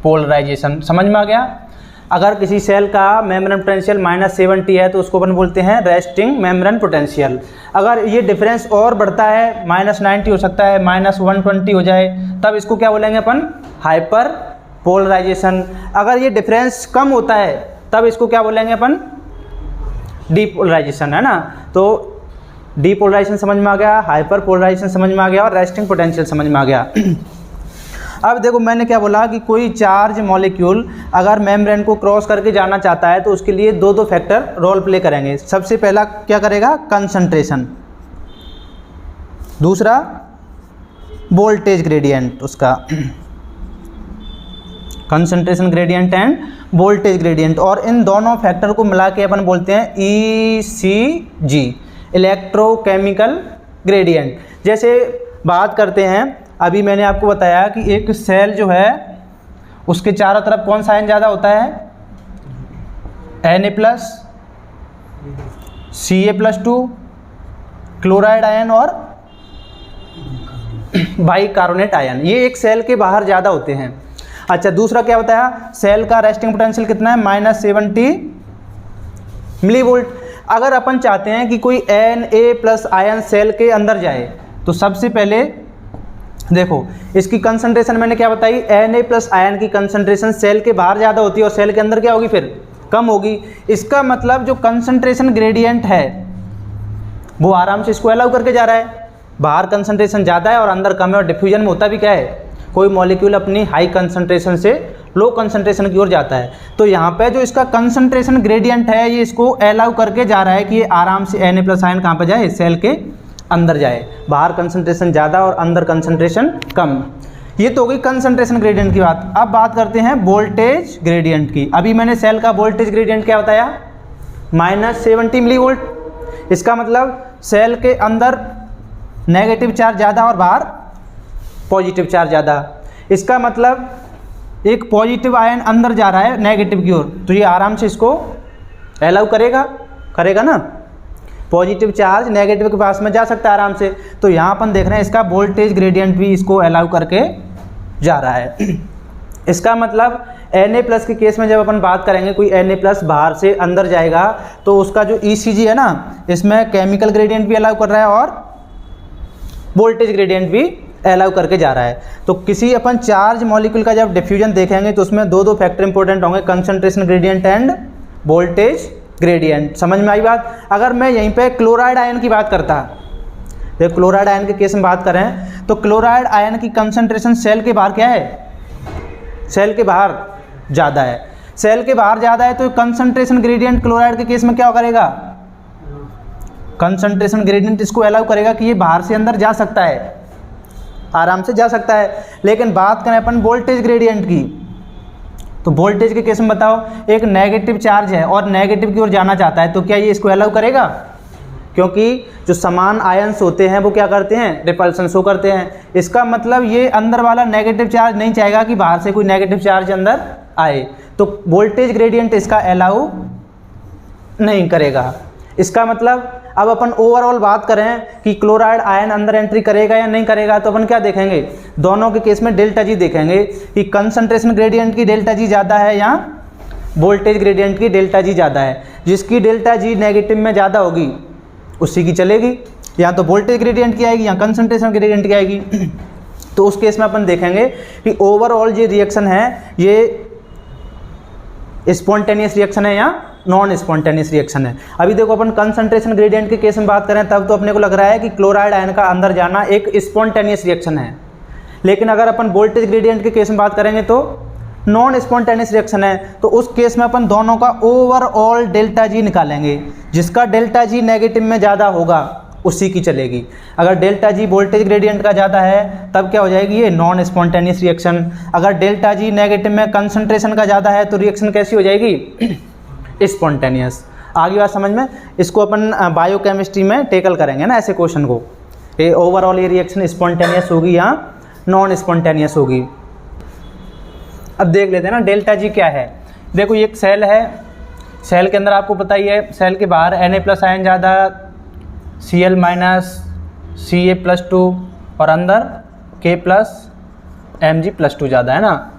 पोलराइजेशन। समझ में आ गया। अगर किसी सेल का मेम्ब्रेन पोटेंशियल -70 है तो उसको अपन बोलते हैं रेस्टिंग मेम्ब्रेन पोटेंशियल। अगर ये डिफरेंस और बढ़ता है, -90 हो सकता है, -120 हो जाए, तब इसको क्या बोलेंगे अपन, हाइपर पोलराइजेशन। अगर ये डिफरेंस कम होता है तब इसको क्या बोलेंगे अपन, डीपोलराइजेशन, है ना। तो डीपोलराइजेशन समझ में आ गया, हाइपर पोलराइजेशन समझ में आ गया और रेस्टिंग पोटेंशियल समझ में आ गया। अब देखो मैंने क्या बोला कि कोई चार्ज मॉलिक्यूल अगर मेम्ब्रेन को क्रॉस करके जाना चाहता है तो उसके लिए दो फैक्टर रोल प्ले करेंगे। सबसे पहला क्या करेगा, कंसंट्रेशन, दूसरा वोल्टेज ग्रेडियंट, उसका concentration gradient end voltage gradient, और इन दोनों फैक्टर को मिला के अपन बोलते हैं ECG, इलेक्ट्रोकेमिकल ग्रेडियंट। जैसे बात करते हैं अभी मैंने आपको बताया कि एक सेल जो है उसके चारों तरफ कौन सा आयन ज़्यादा होता है, Na+, Ca+2, क्लोराइड आयन और बाइकार्बोनेट आयन, ये एक सेल के बाहर ज़्यादा होते हैं। अच्छा, दूसरा क्या बताया, सेल का रेस्टिंग पोटेंशियल कितना है, -70 मिलीवोल्ट। अगर अपन चाहते हैं कि कोई Na+ आयन सेल के अंदर जाए तो सबसे पहले देखो इसकी कंसंट्रेशन मैंने क्या बताई, Na+ आयन की कंसंट्रेशन सेल के बाहर ज़्यादा होती है और सेल के अंदर क्या होगी, फिर कम होगी। इसका मतलब जो कंसंट्रेशन ग्रेडियंट है वो आराम से इसको अलाउ करके जा रहा है। बाहर कंसंट्रेशन ज़्यादा है और अंदर कम है, और डिफ्यूजन में होता भी क्या है, कोई मॉलिक्यूल अपनी हाई कंसंट्रेशन से लो कंसंट्रेशन की ओर जाता है। तो यहाँ पे जो इसका कंसंट्रेशन ग्रेडियंट है ये इसको अलाउ करके जा रहा है कि ये आराम से Na+ आयन कहाँ पे जाए, सेल के अंदर जाए। बाहर कंसंट्रेशन ज़्यादा और अंदर कंसंट्रेशन कम। ये तो हो गई कंसंट्रेशन ग्रेडियंट की बात। अब बात करते हैं वोल्टेज ग्रेडियंट की। अभी मैंने सेल का वोल्टेज ग्रेडियंट क्या बताया, -70 मिलीवोल्ट। इसका मतलब सेल के अंदर नेगेटिव चार्ज ज़्यादा और बाहर पॉजिटिव चार्ज ज़्यादा। इसका मतलब एक पॉजिटिव आयन अंदर जा रहा है नेगेटिव की ओर, तो ये आराम से इसको अलाउ करेगा ना। पॉजिटिव चार्ज नेगेटिव के पास में जा सकता है आराम से। तो यहाँ अपन देख रहे हैं इसका वोल्टेज ग्रेडियंट भी इसको अलाउ करके जा रहा है। इसका मतलब Na+ के केस में जब अपन बात करेंगे, कोई Na+ बाहर से अंदर जाएगा तो उसका जो ECG है ना, इसमें केमिकल ग्रेडियंट भी अलाउ कर रहा है और वोल्टेज ग्रेडियंट भी अलाउ करके जा रहा है। तो किसी अपन चार्ज मॉलिक्यूल का जब डिफ्यूजन देखेंगे तो उसमें दो फैक्टर इंपॉर्टेंट होंगे, concentration gradient end voltage gradient. समझ में आई बात। अगर मैं यहीं पे क्लोराइड आयन की बात करता, देखो क्लोराइड आयन के केस में बात करें तो क्लोराइड आयन की कंसंट्रेशन सेल के बाहर क्या है, सेल के बाहर ज़्यादा है। सेल के बाहर ज़्यादा है तो कंसंट्रेशन ग्रेडियंट क्लोराइड के केस में क्या करेगा, कंसंट्रेशन ग्रेडियंट इसको अलाउ करेगा कि ये बाहर से अंदर जा सकता है, आराम से जा सकता है। लेकिन बात करें अपन वोल्टेज ग्रेडियंट की, तो वोल्टेज के केस में बताओ, एक नेगेटिव चार्ज है और नेगेटिव की ओर जाना चाहता है, तो क्या ये इसको अलाउ करेगा, क्योंकि जो समान आयंस होते हैं वो क्या करते हैं, रिपल्सन शो करते हैं। इसका मतलब ये अंदर वाला नेगेटिव चार्ज नहीं चाहेगा कि बाहर से कोई नेगेटिव चार्ज अंदर आए, तो वोल्टेज ग्रेडियंट इसका अलाउ नहीं करेगा। इसका मतलब अब अपन ओवरऑल बात करें कि क्लोराइड आयन अंदर एंट्री करेगा या नहीं करेगा, तो अपन क्या देखेंगे, दोनों के केस में डेल्टा जी देखेंगे कि कंसंट्रेशन ग्रेडियंट की डेल्टा जी ज़्यादा है या वोल्टेज ग्रेडियंट की डेल्टा जी ज़्यादा है। जिसकी डेल्टा जी नेगेटिव में ज़्यादा होगी उसी की चलेगी, या तो वोल्टेज ग्रेडियंट की आएगी या कंसंट्रेशन ग्रेडियंट की आएगी। तो उस केस में अपन देखेंगे कि ओवरऑल जो रिएक्शन है ये स्पॉन्टेनियस रिएक्शन है या नॉन स्पॉन्टेनियस रिएक्शन है। अभी देखो अपन कंसंट्रेशन ग्रेडियंट के केस में बात करें तब तो अपने को लग रहा है कि क्लोराइड आयन का अंदर जाना एक स्पॉन्टेनियस रिएक्शन है, लेकिन अगर अपन वोल्टेज ग्रेडियंट के केस में बात करेंगे तो नॉन स्पॉन्टेनियस रिएक्शन है। तो उस केस में अपन दोनों का ओवरऑल डेल्टा जी निकालेंगे, जिसका डेल्टा जी नेगेटिव में ज़्यादा होगा उसी की चलेगी। अगर डेल्टा जी वोल्टेज ग्रेडियंट का ज़्यादा है तब क्या हो जाएगी, ये नॉन स्पॉन्टेनियस रिएक्शन। अगर डेल्टा जी नेगेटिव में कंसंट्रेशन का ज़्यादा है तो रिएक्शन कैसी हो जाएगी, स्पॉन्टेनियस। आगे बात समझ में, इसको अपन बायोकेमिस्ट्री में टेकल करेंगे ना ऐसे क्वेश्चन को, ये ओवरऑल ये रिएक्शन स्पॉन्टेनियस होगी या नॉन स्पॉन्टेनियस होगी। अब देख लेते हैं ना डेल्टा जी क्या है। देखो ये एक सेल है, सेल के अंदर आपको पता ही है सेल के बाहर Na+ आयन ज़्यादा, Cl- Ca+2 और अंदर K+ Mg+2 ज़्यादा है ना।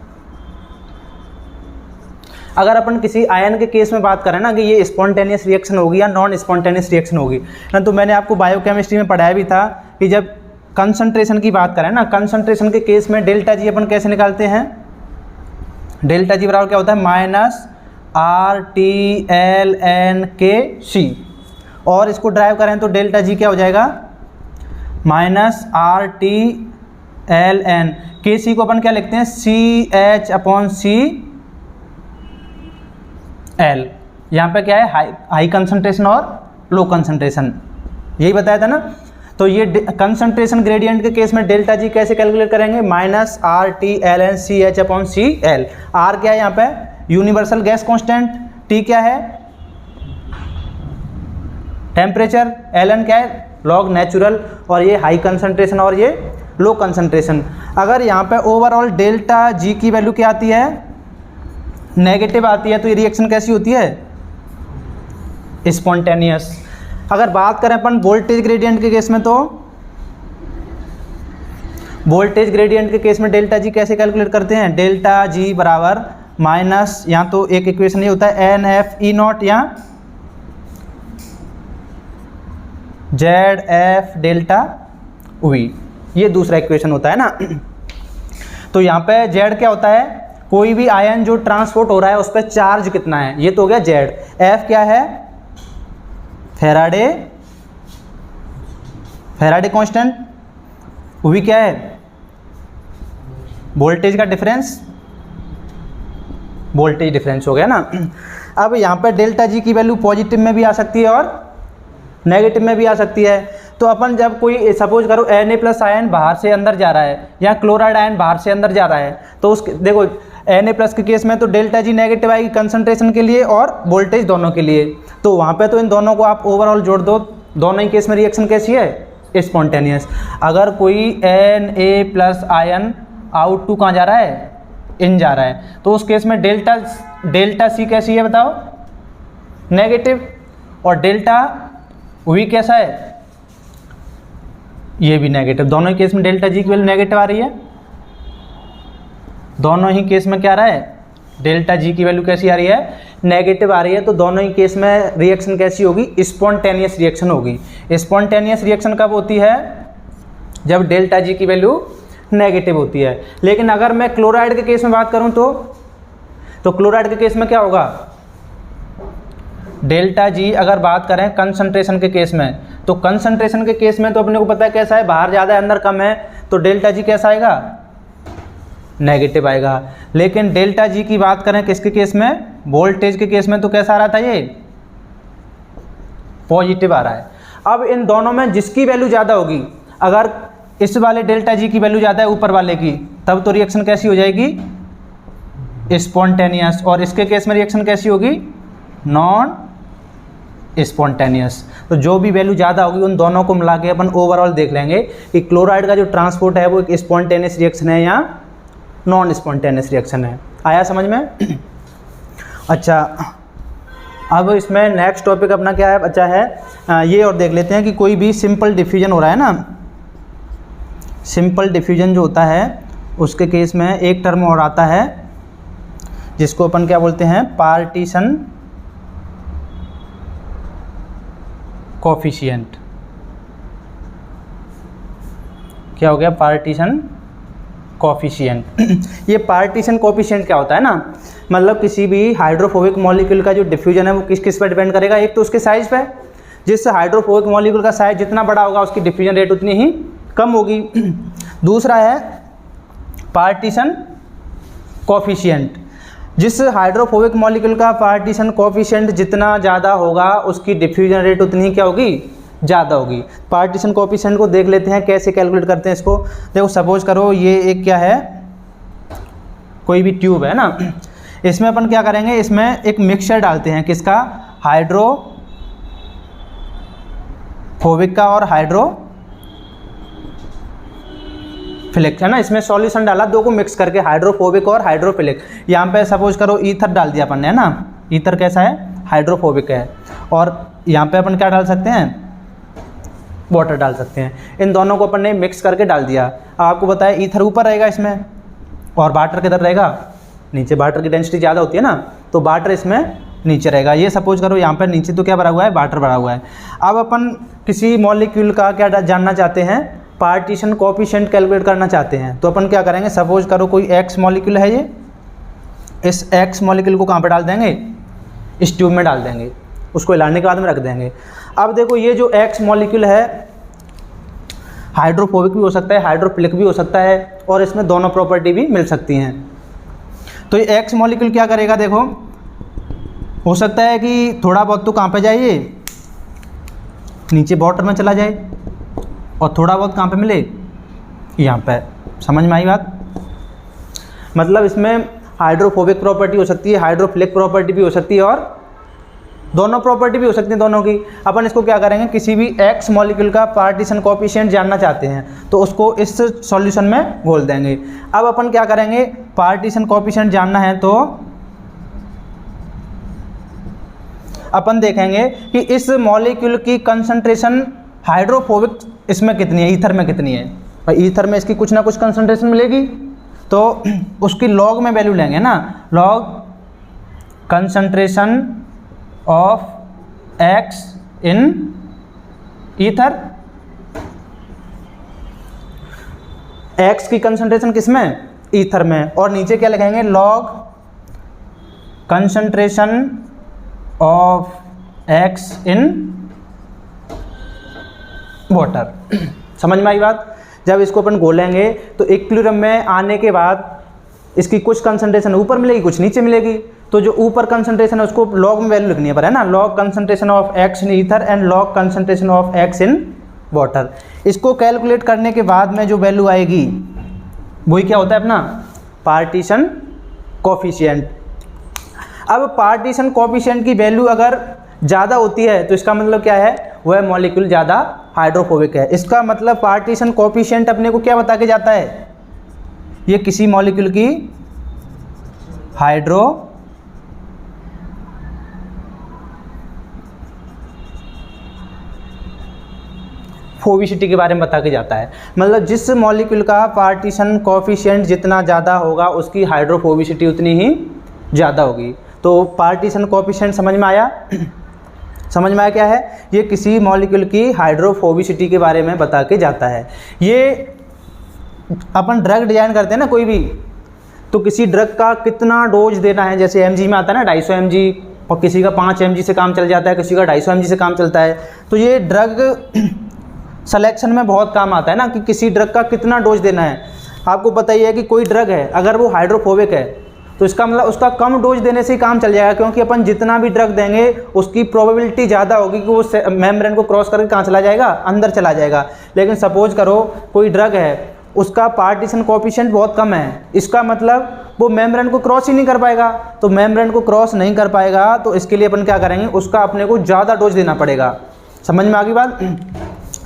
अगर अपन किसी आयन के केस में बात करें ना कि ये स्पॉन्टेनियस रिएक्शन होगी या नॉन स्पॉन्टेनियस रिएक्शन होगी ना, तो मैंने आपको बायोकेमिस्ट्री में पढ़ाया भी था कि जब कंसंट्रेशन की बात करें ना, कंसंट्रेशन के केस में डेल्टा जी अपन कैसे निकालते हैं, डेल्टा जी बराबर क्या होता है, -RTLNKC। और इसको ड्राइव करें तो डेल्टा जी क्या हो जाएगा, -RTLN। KC को अपन क्या लिखते हैं, CH/CL। यहाँ पे क्या है, हाई कंसंट्रेशन और लो कंसंट्रेशन, यही बताया था ना। तो ये कंसंट्रेशन ग्रेडियंट के केस में डेल्टा जी कैसे कैलकुलेट करेंगे, -RTLN CH/CL। R क्या है यहाँ पे, यूनिवर्सल गैस कांस्टेंट, T क्या है, टेम्परेचर, Ln क्या है, लॉग नेचुरल, और ये हाई कंसंट्रेशन और ये लो कंसंट्रेशन। अगर यहाँ पे ओवरऑल डेल्टा जी की वैल्यू क्या आती है, नेगेटिव आती है, तो ये रिएक्शन कैसी होती है, स्पॉन्टेनियस। अगर बात करें अपन वोल्टेज ग्रेडियंट के केस में, तो वोल्टेज ग्रेडियंट के केस में डेल्टा जी कैसे कैलकुलेट करते हैं, डेल्टा जी बराबर माइनस, यहाँ तो एक इक्वेशन ये होता है एन एफ ई नॉट या जेड एफ डेल्टा वी, ये दूसरा इक्वेशन होता है ना। तो यहाँ पे जेड क्या होता है, कोई भी आयन जो ट्रांसपोर्ट हो रहा है उस पर चार्ज कितना है, ये तो हो गया जेड। एफ क्या है, फैराडे कांस्टेंट। वी क्या है, वोल्टेज का डिफरेंस, वोल्टेज डिफरेंस हो गया ना। अब यहाँ पर डेल्टा जी की वैल्यू पॉजिटिव में भी आ सकती है और नेगेटिव में भी आ सकती है। तो अपन जब कोई सपोज करो Na+ आयन बाहर से अंदर जा रहा है या क्लोराइड आयन बाहर से अंदर जा रहा है, तो उस देखो Na+ के केस में तो डेल्टा जी नेगेटिव आएगी कंसंट्रेशन के लिए और वोल्टेज दोनों के लिए। तो वहाँ पे तो इन दोनों को आप ओवरऑल जोड़ दो, दोनों ही केस में रिएक्शन कैसी है, स्पॉन्टेनियस। अगर कोई Na+ आयन आउट टू कहाँ जा रहा है, इन जा रहा है, तो उस केस में डेल्टा सी कैसी है बताओ, नेगेटिव, और डेल्टा वी कैसा है, ये भी नेगेटिव। दोनों ही केस में डेल्टा जी की वैल्यू नेगेटिव आ रही है, दोनों ही केस में क्या आ रहा है, डेल्टा जी की वैल्यू कैसी आ रही है, नेगेटिव आ रही है। तो दोनों ही केस में रिएक्शन कैसी होगी, स्पॉन्टेनियस रिएक्शन होगी। स्पॉन्टेनियस रिएक्शन कब होती है, जब डेल्टा जी की वैल्यू नेगेटिव होती है। लेकिन अगर मैं क्लोराइड के केस में बात करूं तो क्लोराइड के केस में क्या होगा, डेल्टा जी अगर बात करें कंसंट्रेशन के केस में, तो कंसंट्रेशन के केस में तो अपने को पता है कैसा है, बाहर ज़्यादा है अंदर कम है, तो डेल्टा जी कैसा आएगा, नेगेटिव आएगा। लेकिन डेल्टा जी की बात करें किसके केस में, वोल्टेज के केस में, तो कैसा आ रहा था, ये पॉजिटिव आ रहा है। अब इन दोनों में जिसकी वैल्यू ज़्यादा होगी, अगर इस वाले डेल्टा जी की वैल्यू ज़्यादा है ऊपर वाले की, तब तो रिएक्शन कैसी हो जाएगी, स्पॉन्टेनियस। और इसके केस में रिएक्शन कैसी होगी, नॉन स्पॉन्टेनियस। तो जो भी वैल्यू ज़्यादा होगी उन दोनों को मिला के अपन ओवरऑल देख लेंगे कि क्लोराइड का जो ट्रांसपोर्ट है वो एक स्पॉन्टेनियस रिएक्शन है या नॉन स्पॉन्टेनियस रिएक्शन है। आया समझ में? अच्छा, अब इसमें नेक्स्ट टॉपिक अपना क्या है, अच्छा है ये और देख लेते हैं कि कोई भी सिंपल डिफ्यूजन हो रहा है ना, सिंपल डिफ्यूजन जो होता है उसके केस में एक टर्म और आता है जिसको अपन क्या बोलते हैं, पार्टीशन कोफिशिएंट। क्या हो गया, पार्टीशन कोफिशिएंट। ये पार्टीशन कोफिशिएंट क्या होता है ना, मतलब किसी भी हाइड्रोफोबिक मॉलिक्यूल का जो डिफ्यूजन है वो किस किस पर डिपेंड करेगा, एक तो उसके साइज पे, जिससे हाइड्रोफोबिक मॉलिक्यूल का साइज जितना बड़ा होगा उसकी डिफ्यूजन रेट उतनी ही कम होगी। दूसरा है पार्टीशन कोफिशिएंट, जिस हाइड्रोफोबिक मॉलिक्यूल का पार्टीशन कोफिशिएंट जितना ज़्यादा होगा उसकी डिफ्यूजन रेट उतनी ही क्या होगी, ज़्यादा होगी। पार्टीशन कोफिशिएंट को देख लेते हैं कैसे कैलकुलेट करते हैं इसको। देखो सपोज करो ये एक क्या है, कोई भी ट्यूब है ना, इसमें अपन क्या करेंगे, इसमें एक मिक्सचर डालते हैं किसका, हाइड्रोफोबिक का और हाइड्रोफिलिक है ना। इसमें सॉल्यूशन डाला, दो को मिक्स करके, हाइड्रोफोबिक और हाइड्रोफिलिक। यहाँ पे सपोज करो ईथर डाल दिया अपन ने, है ना, ईथर कैसा है, हाइड्रोफोबिक है। और यहाँ पे अपन क्या डाल सकते हैं, वाटर डाल सकते हैं। इन दोनों को अपन ने मिक्स करके डाल दिया। आपको बताया ईथर ऊपर रहेगा इसमें और वाटर किधर रहेगा, नीचे। वाटर की डेंसिटी ज़्यादा होती है ना, तो वाटर इसमें नीचे रहेगा। ये सपोज करो यहाँ पर नीचे तो क्या भरा हुआ है, वाटर भरा हुआ है। अब अपन किसी मॉलिक्यूल का क्या जानना चाहते हैं, पार्टीशन कोफिशिएंट कैलकुलेट करना चाहते हैं। तो अपन क्या करेंगे, सपोज करो कोई एक्स मॉलिक्यूल है, ये इस एक्स मॉलिक्यूल को कहाँ पे डाल देंगे, इस ट्यूब में डाल देंगे, उसको हिलाने के बाद में रख देंगे। अब देखो ये जो एक्स मॉलिक्यूल है हाइड्रोफोबिक भी हो सकता है, हाइड्रोफिलिक भी हो सकता है, और इसमें दोनों प्रॉपर्टी भी मिल सकती हैं। तो ये एक्स मॉलिक्यूल क्या करेगा, देखो हो सकता है कि थोड़ा बहुत तो कहाँ पे जाए, ये नीचे वाटर में चला जाए, और थोड़ा बहुत कहाँ पे मिले, यहाँ पे। समझ में आई बात? मतलब इसमें हाइड्रोफोबिक प्रॉपर्टी हो सकती है, हाइड्रोफिलिक प्रॉपर्टी भी हो सकती है, और दोनों प्रॉपर्टी भी हो सकती है दोनों की। अपन इसको क्या करेंगे, किसी भी एक्स मॉलिक्यूल का पार्टीशन कोएफिशिएंट जानना चाहते हैं तो उसको इस सॉल्यूशन में घोल देंगे। अब अपन क्या करेंगे, पार्टीशन कोएफिशिएंट जानना है तो अपन देखेंगे कि इस मॉलिक्यूल की कंसंट्रेशन हाइड्रोफोबिक इसमें कितनी है, ईथर में कितनी है। भाई ईथर में इसकी कुछ ना कुछ कंसंट्रेशन मिलेगी तो उसकी लॉग में वैल्यू लेंगे ना, log concentration of x in ether. X की कंसंट्रेशन किसमें, ईथर में, और नीचे क्या लिखेंगे, log concentration of x in water. समझ में आई बात। जब इसको अपन घोलेंगे तो इक्विलिब्रियम में आने के बाद इसकी कुछ कंसंट्रेशन ऊपर मिलेगी, कुछ नीचे मिलेगी। तो जो ऊपर कंसंट्रेशन है उसको लॉग में वैल्यू लिखनी है पर, है ना, log concentration of x in ether and log concentration of x in water. इसको कैलकुलेट करने के बाद में जो वैल्यू आएगी वही क्या होता है अपना पार्टीशन कोएफिशिएंट। अब पार्टीशन कोएफिशिएंट की वैल्यू अगर ज़्यादा होती है तो इसका मतलब क्या है, वह मॉलिक्यूल ज़्यादा हाइड्रोफोबिक है। इसका मतलब पार्टीशन कोएफिशिएंट अपने को क्या बता के जाता है, ये किसी मॉलिक्यूल की हाइड्रोफोबिसिटी के बारे में बता के जाता है। मतलब जिस मॉलिक्यूल का पार्टीशन कोएफिशिएंट जितना ज़्यादा होगा उसकी हाइड्रोफोबिसिटी उतनी ही ज़्यादा होगी। तो पार्टीशन कोएफिशिएंट समझ में आया। समझ में आया क्या है, ये किसी मॉलिक्यूल की हाइड्रोफोबिसिटी के बारे में बता के जाता है। ये अपन ड्रग डिजाइन करते हैं ना कोई भी, तो किसी ड्रग का कितना डोज देना है, जैसे एमजी में आता है ना 250 mg, और किसी का 5 mg से काम चल जाता है, किसी का 250 mg से काम चलता है। तो ये ड्रग सिलेक्शन में बहुत काम आता है ना कि किसी ड्रग का कितना डोज देना है। आपको पता ही है कि कोई ड्रग है अगर वो हाइड्रोफोबिक है तो इसका मतलब उसका कम डोज देने से ही काम चल जाएगा, क्योंकि अपन जितना भी ड्रग देंगे उसकी प्रोबेबिलिटी ज़्यादा होगी कि वो मेम्ब्रेन को क्रॉस करके कहाँ चला जाएगा, अंदर चला जाएगा। लेकिन सपोज करो कोई ड्रग है उसका पार्टीशन कोएफिशिएंट बहुत कम है, इसका मतलब वो मेम्ब्रेन को क्रॉस ही नहीं कर पाएगा। तो मेम्ब्रेन को क्रॉस नहीं कर पाएगा तो इसके लिए अपन क्या करेंगे, उसका अपने को ज़्यादा डोज देना पड़ेगा। समझ में आ गई बात।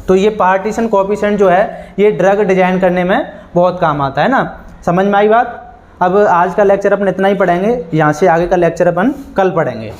तो ये पार्टीशन कोएफिशिएंट जो है ये ड्रग डिजाइन करने में बहुत काम आता है ना। समझ में आई बात। अब आज का लेक्चर अपन इतना ही पढ़ेंगे, यहाँ से आगे का लेक्चर अपन कल पढ़ेंगे।